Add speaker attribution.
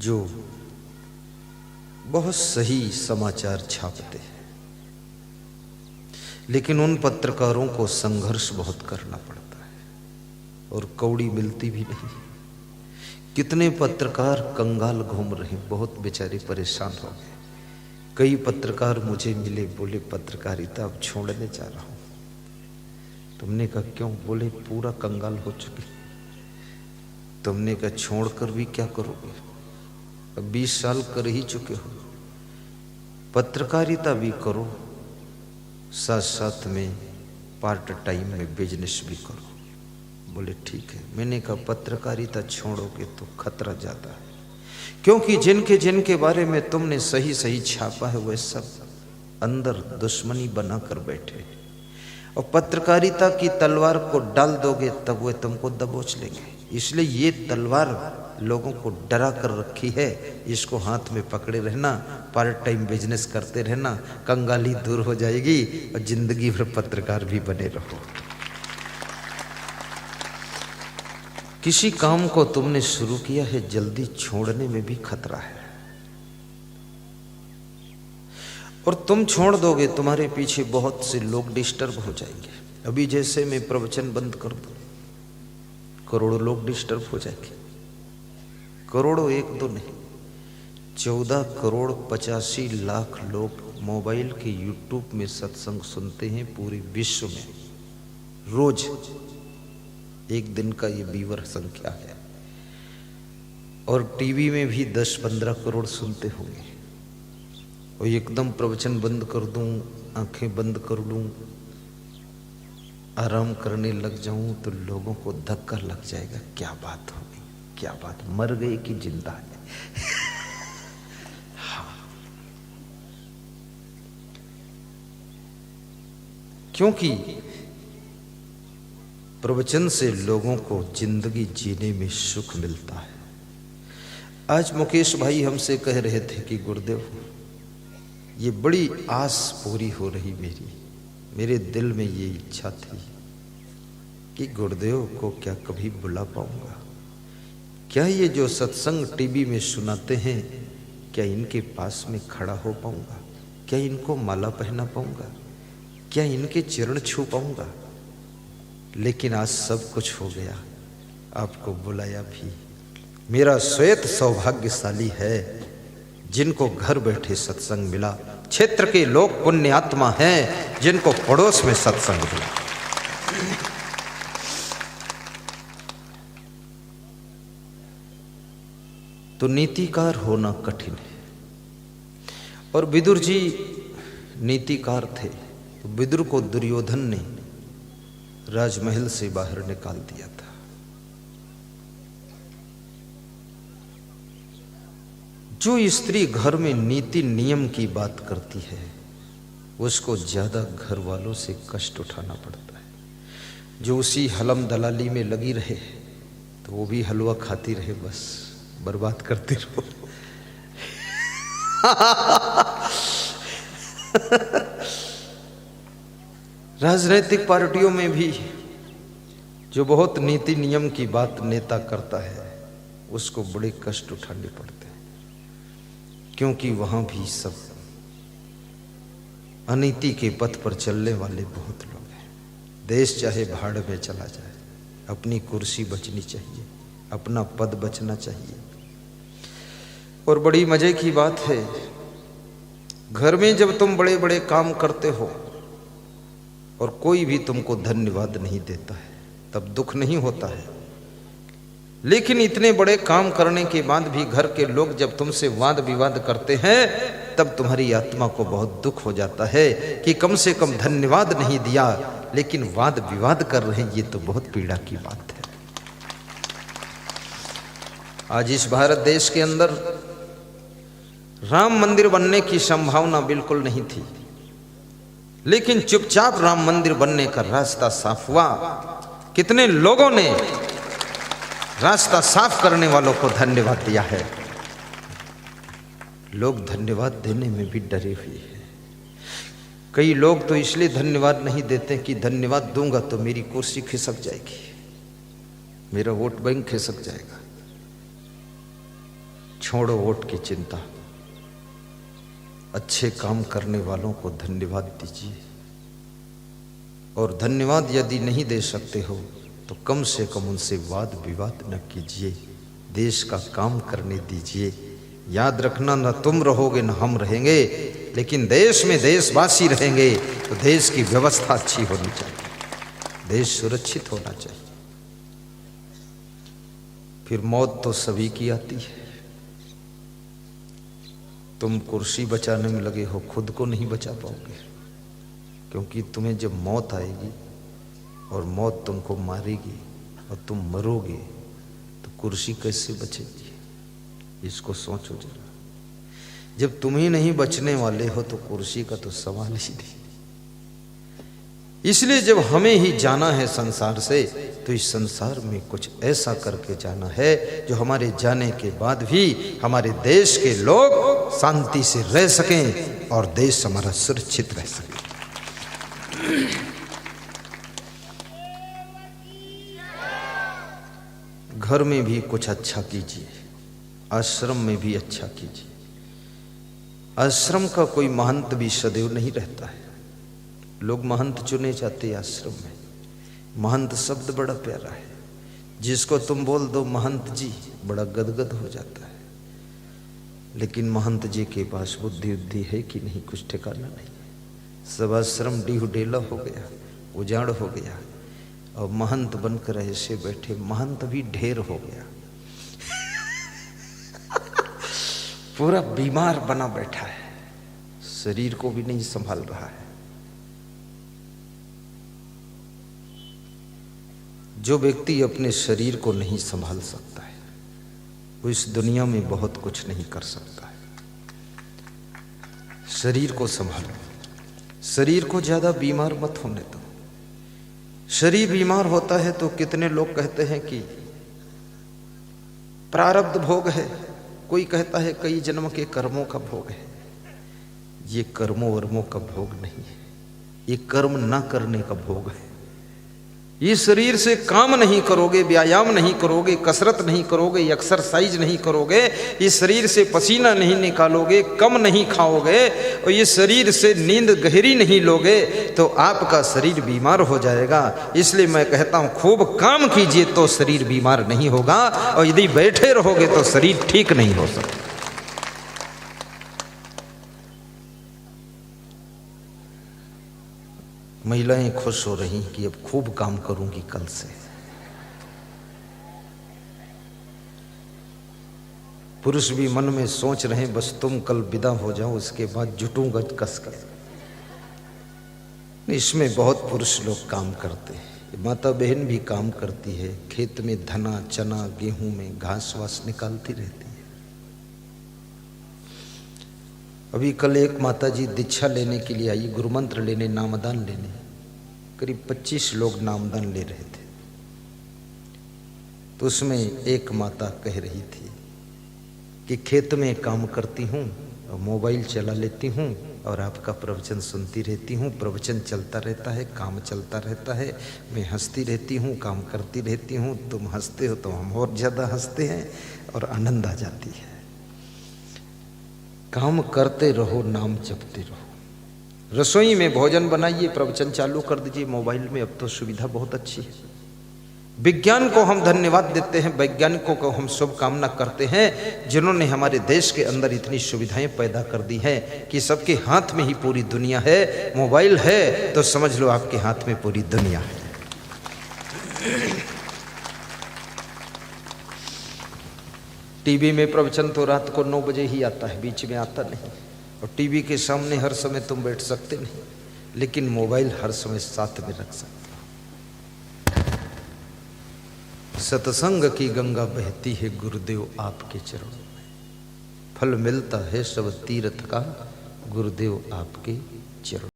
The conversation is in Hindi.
Speaker 1: जो बहुत सही समाचार छापते हैं, लेकिन उन पत्रकारों को संघर्ष बहुत करना पड़ता है और कौड़ी मिलती भी नहीं। कितने पत्रकार कंगाल घूम रहे, बहुत बेचारे परेशान हो गए। कई पत्रकार मुझे मिले, बोले पत्रकारिता अब छोड़ने जा रहा हूं। तुमने कहा क्यों? बोले पूरा कंगाल हो चुके। तुमने कहा छोड़कर भी क्या करोगे? अब 20 साल कर ही चुके हो, पत्रकारिता भी करो, साथ साथ में पार्ट टाइम में बिजनेस भी करो। बोले ठीक है। मैंने कहा पत्रकारिता छोड़ोगे तो खतरा ज्यादा है, क्योंकि जिनके जिनके बारे में तुमने सही सही छापा है वे सब अंदर दुश्मनी बनाकर बैठे, और पत्रकारिता की तलवार को डाल दोगे तब वे तुमको दबोच लेंगे। इसलिए ये तलवार लोगों को डरा कर रखी है, इसको हाथ में पकड़े रहना, पार्ट टाइम बिजनेस करते रहना, कंगाली दूर हो जाएगी और जिंदगी भर पत्रकार भी बने रहो। किसी काम को तुमने शुरू किया है, जल्दी छोड़ने में भी खतरा है, और तुम छोड़ दोगे तुम्हारे पीछे बहुत से लोग डिस्टर्ब हो जाएंगे। अभी जैसे मैं प्रवचन बंद कर दूं, करोड़ों लोग डिस्टर्ब हो जाएंगे। करोड़ों एक दो नहीं, 14 करोड़ 85 लाख लोग मोबाइल के यूट्यूब में सत्संग सुनते हैं पूरे विश्व में रोज। एक दिन का ये व्यूअर संख्या है, और टीवी में भी 10-15 करोड़ सुनते होंगे। और एकदम प्रवचन बंद कर दूं, आंखें बंद कर लूं, आराम करने लग जाऊं तो लोगों को धक्का लग जाएगा। क्या बात हो गई, क्या बात, मर गए कि जिंदा है? हाँ, क्योंकि प्रवचन से लोगों को जिंदगी जीने में सुख मिलता है। आज मुकेश भाई हमसे कह रहे थे कि गुरुदेव, ये बड़ी आस पूरी हो रही मेरे दिल में ये इच्छा थी कि गुरुदेव को क्या कभी बुला पाऊंगा? क्या ये जो सत्संग टीवी में सुनाते हैं, क्या इनके पास में खड़ा हो पाऊंगा? क्या इनको माला पहना पाऊंगा? क्या इनके चरण छू पाऊंगा? लेकिन आज सब कुछ हो गया, आपको बुलाया भी। मेरा श्वेत सौभाग्यशाली है जिनको घर बैठे सत्संग मिला। क्षेत्र के लोग पुण्य आत्मा हैं जिनको पड़ोस में सत्संग मिला। तो नीतिकार होना कठिन है, और विदुर जी नीतिकार थे। तो विदुर को दुर्योधन ने राजमहल से बाहर निकाल दिया था। जो स्त्री घर में नीति नियम की बात करती है उसको ज्यादा घर वालों से कष्ट उठाना पड़ता है। जो उसी हलम दलाली में लगी रहे तो वो भी हलवा खाती रहे, बस बर्बाद करती रहो। राजनीतिक पार्टियों में भी जो बहुत नीति नियम की बात नेता करता है उसको बड़े कष्ट उठाने पड़ते हैं, क्योंकि वहां भी सब अनीति के पथ पर चलने वाले बहुत लोग हैं। देश चाहे भाड़ में चला जाए, अपनी कुर्सी बचनी चाहिए, अपना पद बचना चाहिए। और बड़ी मजे की बात है, घर में जब तुम बड़े बड़े काम करते हो और कोई भी तुमको धन्यवाद नहीं देता है तब दुख नहीं होता है। लेकिन इतने बड़े काम करने के बाद भी घर के लोग जब तुमसे वाद विवाद करते हैं तब तुम्हारी आत्मा को बहुत दुख हो जाता है कि कम से कम धन्यवाद नहीं दिया, लेकिन वाद विवाद कर रहे हैं। ये तो बहुत पीड़ा की बात है। आज इस भारत देश के अंदर राम मंदिर बनने की संभावना बिल्कुल नहीं थी, लेकिन चुपचाप राम मंदिर बनने का रास्ता साफ हुआ। कितने लोगों ने रास्ता साफ करने वालों को धन्यवाद दिया है। लोग धन्यवाद देने में भी डरे हुए हैं। कई लोग तो इसलिए धन्यवाद नहीं देते कि धन्यवाद दूंगा तो मेरी कुर्सी खिसक जाएगी, मेरा वोट बैंक खिसक जाएगा। छोड़ो वोट की चिंता, अच्छे काम करने वालों को धन्यवाद दीजिए। और धन्यवाद यदि नहीं दे सकते हो तो कम से कम उनसे वाद विवाद न कीजिए, देश का काम करने दीजिए। याद रखना, न तुम रहोगे न हम रहेंगे, लेकिन देश में देशवासी रहेंगे तो देश की व्यवस्था अच्छी होनी चाहिए, देश सुरक्षित होना चाहिए। फिर मौत तो सभी की आती है। तुम कुर्सी बचाने में लगे हो, खुद को नहीं बचा पाओगे, क्योंकि तुम्हें जब मौत आएगी और मौत तुमको मारेगी और तुम मरोगे तो कुर्सी कैसे बचेगी? इसको सोचो जरा। जब तुम ही नहीं बचने वाले हो तो कुर्सी का तो सवाल ही नहीं। इसलिए जब हमें ही जाना है संसार से, तो इस संसार में कुछ ऐसा करके जाना है जो हमारे जाने के बाद भी हमारे देश के लोग शांति से रह सकें और देश हमारा सुरक्षित रह सके। घर में भी कुछ अच्छा कीजिए, आश्रम में भी अच्छा कीजिए। आश्रम का कोई महंत भी सदैव नहीं रहता है, लोग महंत चुने जाते हैं आश्रम में। महंत शब्द बड़ा प्यारा है, जिसको तुम बोल दो महंत जी बड़ा गदगद हो जाता है। लेकिन महंत जी के पास बुद्धि उद्धि है कि नहीं, कुछ ठिकाना नहीं। सब आश्रम डीह डेला हो गया, उजाड़ हो गया, और महंत बनकर ऐसे बैठे, महंत भी ढेर हो गया। पूरा बीमार बना बैठा है, शरीर को भी नहीं संभाल रहा है। जो व्यक्ति अपने शरीर को नहीं संभाल सकता है वो इस दुनिया में बहुत कुछ नहीं कर सकता है। शरीर को संभालो, शरीर को ज्यादा बीमार मत होने दो। शरीर बीमार होता है तो कितने लोग कहते हैं कि प्रारब्ध भोग है, कोई कहता है कई जन्म के कर्मों का भोग है। ये कर्मों वर्मों का भोग नहीं है, ये कर्म ना करने का भोग है। ये शरीर से काम नहीं करोगे, व्यायाम नहीं करोगे, कसरत नहीं करोगे, एक्सरसाइज नहीं करोगे, ये शरीर से पसीना नहीं निकालोगे, कम नहीं खाओगे और ये शरीर से नींद गहरी नहीं लोगे तो आपका शरीर बीमार हो जाएगा। इसलिए मैं कहता हूं खूब काम कीजिए तो शरीर बीमार नहीं होगा, और यदि बैठे रहोगे तो शरीर ठीक नहीं हो सकता। महिलाएं खुश हो रही कि अब खूब काम करूंगी कल से। पुरुष भी मन में सोच रहे बस तुम कल विदा हो जाओ, उसके बाद जुटूंगा कसकर। इसमें बहुत पुरुष लोग काम करते हैं, माता बहन भी काम करती है, खेत में धना चना गेहूं में घास वास निकालती रहती है। अभी कल एक माता जी दीक्षा लेने के लिए आई, गुरुमंत्र लेने, नामदान लेने। करीब 25 लोग नामदान ले रहे थे। तो उसमें एक माता कह रही थी कि खेत में काम करती हूँ और मोबाइल चला लेती हूँ और आपका प्रवचन सुनती रहती हूँ। प्रवचन चलता रहता है, काम चलता रहता है, मैं हंसती रहती हूँ, काम करती रहती हूँ। तुम हंसते हो तो हम और ज़्यादा हंसते हैं और आनंद आ जाती है। काम करते रहो, नाम जपते रहो। रसोई में भोजन बनाइए, प्रवचन चालू कर दीजिए मोबाइल में। अब तो सुविधा बहुत अच्छी है। विज्ञान को हम धन्यवाद देते हैं, वैज्ञानिकों को हम शुभकामना करते हैं जिन्होंने हमारे देश के अंदर इतनी सुविधाएं पैदा कर दी है कि सबके हाथ में ही पूरी दुनिया है। मोबाइल है तो समझ लो आपके हाथ में पूरी दुनिया है। टीवी में प्रवचन तो रात को 9 बजे ही आता है, बीच में आता नहीं। और टीवी के सामने हर समय तुम बैठ सकते नहीं, लेकिन मोबाइल हर समय साथ में रख सकते हो। सत्संग की गंगा बहती है गुरुदेव आपके चरणों में, फल मिलता है सब तीर्थ का गुरुदेव आपके चरणों।